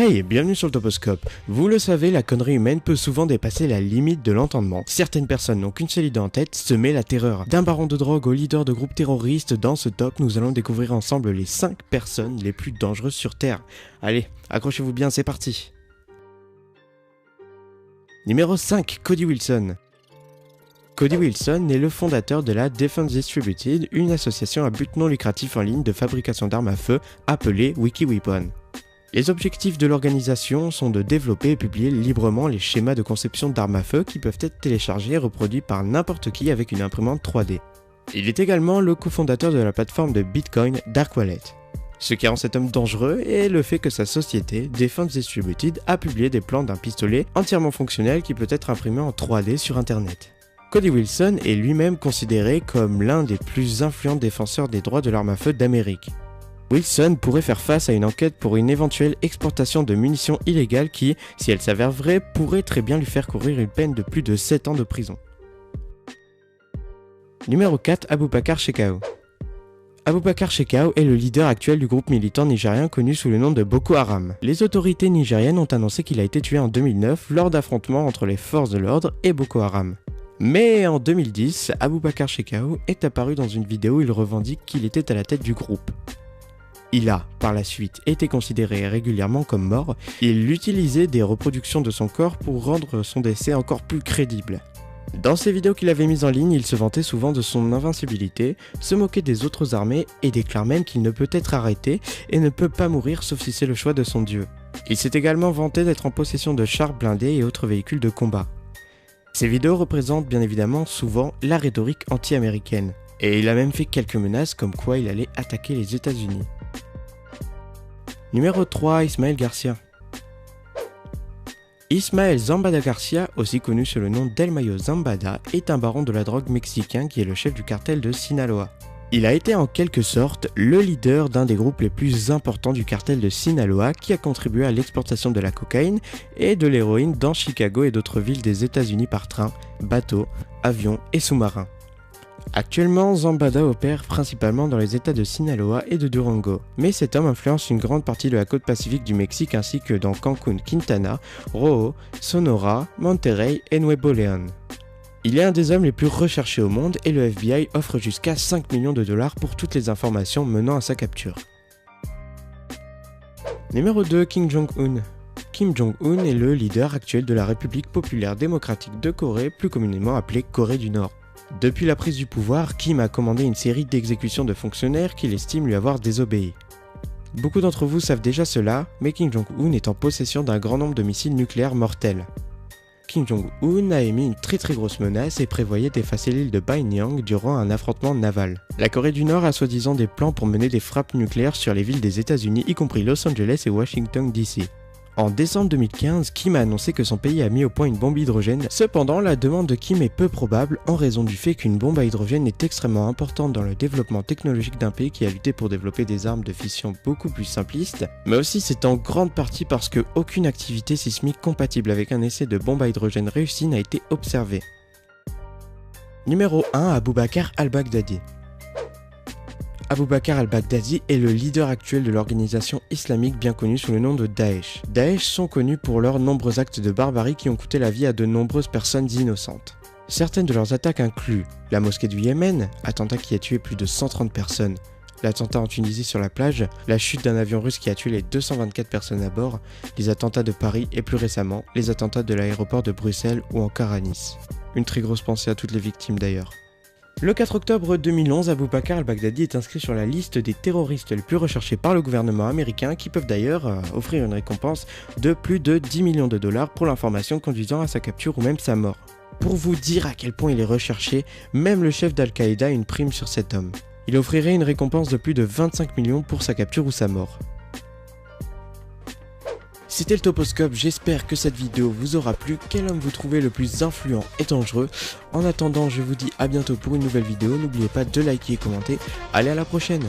Hey, bienvenue sur le Toposcope. Vous le savez, la connerie humaine peut souvent dépasser la limite de l'entendement. Certaines personnes n'ont qu'une seule idée en tête, semer la terreur. D'un baron de drogue au leader de groupes terroristes, dans ce top, nous allons découvrir ensemble les 5 personnes les plus dangereuses sur Terre. Allez, accrochez-vous bien, c'est parti. Numéro 5, Cody Wilson. Cody Wilson est le fondateur de la Defense Distributed, une association à but non lucratif en ligne de fabrication d'armes à feu appelée WikiWeapon. Les objectifs de l'organisation sont de développer et publier librement les schémas de conception d'armes à feu qui peuvent être téléchargés et reproduits par n'importe qui avec une imprimante 3D. Il est également le cofondateur de la plateforme de Bitcoin Dark Wallet. Ce qui rend cet homme dangereux est le fait que sa société, Defense Distributed, a publié des plans d'un pistolet entièrement fonctionnel qui peut être imprimé en 3D sur internet. Cody Wilson est lui-même considéré comme l'un des plus influents défenseurs des droits de l'arme à feu d'Amérique. Wilson pourrait faire face à une enquête pour une éventuelle exportation de munitions illégales qui, si elle s'avère vraie, pourrait très bien lui faire courir une peine de plus de 7 ans de prison. Numéro 4, Abubakar Shekau. Abubakar Shekau est le leader actuel du groupe militant nigérien connu sous le nom de Boko Haram. Les autorités nigériennes ont annoncé qu'il a été tué en 2009 lors d'affrontements entre les forces de l'ordre et Boko Haram. Mais en 2010, Abubakar Shekau est apparu dans une vidéo où il revendique qu'il était à la tête du groupe. Il a, par la suite, été considéré régulièrement comme mort. Il utilisait des reproductions de son corps pour rendre son décès encore plus crédible. Dans ces vidéos qu'il avait mises en ligne, il se vantait souvent de son invincibilité, se moquait des autres armées et déclare même qu'il ne peut être arrêté et ne peut pas mourir sauf si c'est le choix de son dieu. Il s'est également vanté d'être en possession de chars blindés et autres véhicules de combat. Ces vidéos représentent bien évidemment souvent la rhétorique anti-américaine. Et il a même fait quelques menaces comme quoi il allait attaquer les États-Unis. Numéro 3, Ismael Garcia. Ismael Zambada Garcia, aussi connu sous le nom d'El Mayo Zambada, est un baron de la drogue mexicain qui est le chef du cartel de Sinaloa. Il a été en quelque sorte le leader d'un des groupes les plus importants du cartel de Sinaloa qui a contribué à l'exportation de la cocaïne et de l'héroïne dans Chicago et d'autres villes des États-Unis par train, bateau, avion et sous-marin. Actuellement, Zambada opère principalement dans les états de Sinaloa et de Durango, mais cet homme influence une grande partie de la côte pacifique du Mexique ainsi que dans Cancún, Quintana, Rojo, Sonora, Monterrey et Nuevo León. Il est un des hommes les plus recherchés au monde et le FBI offre jusqu'à 5 millions de dollars pour toutes les informations menant à sa capture. Numéro 2, Kim Jong-un. Kim Jong-un est le leader actuel de la République populaire démocratique de Corée, plus communément appelée Corée du Nord. Depuis la prise du pouvoir, Kim a commandé une série d'exécutions de fonctionnaires qu'il estime lui avoir désobéi. Beaucoup d'entre vous savent déjà cela, mais Kim Jong-un est en possession d'un grand nombre de missiles nucléaires mortels. Kim Jong-un a émis une très grosse menace et prévoyait d'effacer l'île de Baenyang durant un affrontement naval. La Corée du Nord a soi-disant des plans pour mener des frappes nucléaires sur les villes des États-Unis, y compris Los Angeles et Washington DC. En décembre 2015, Kim a annoncé que son pays a mis au point une bombe hydrogène. Cependant, la demande de Kim est peu probable en raison du fait qu'une bombe à hydrogène est extrêmement importante dans le développement technologique d'un pays qui a lutté pour développer des armes de fission beaucoup plus simplistes, mais aussi c'est en grande partie parce que aucune activité sismique compatible avec un essai de bombe à hydrogène réussi n'a été observée. Numéro 1, Abubakar al-Baghdadi. Abubakar al-Baghdadi est le leader actuel de l'organisation islamique bien connue sous le nom de Daesh. Daesh sont connus pour leurs nombreux actes de barbarie qui ont coûté la vie à de nombreuses personnes innocentes. Certaines de leurs attaques incluent la mosquée du Yémen, attentat qui a tué plus de 130 personnes, l'attentat en Tunisie sur la plage, la chute d'un avion russe qui a tué les 224 personnes à bord, les attentats de Paris et plus récemment, les attentats de l'aéroport de Bruxelles ou encore à Nice. Une très grosse pensée à toutes les victimes d'ailleurs. Le 4 octobre 2011, Abubakar al-Baghdadi est inscrit sur la liste des terroristes les plus recherchés par le gouvernement américain qui peuvent d'ailleurs offrir une récompense de plus de 10 millions de dollars pour l'information conduisant à sa capture ou même sa mort. Pour vous dire à quel point il est recherché, même le chef d'Al-Qaïda a une prime sur cet homme. Il offrirait une récompense de plus de 25 millions pour sa capture ou sa mort. C'était le Toposcope, j'espère que cette vidéo vous aura plu. Quel homme vous trouvez le plus influent et dangereux? En attendant, je vous dis à bientôt pour une nouvelle vidéo. N'oubliez pas de liker et commenter. Allez, à la prochaine!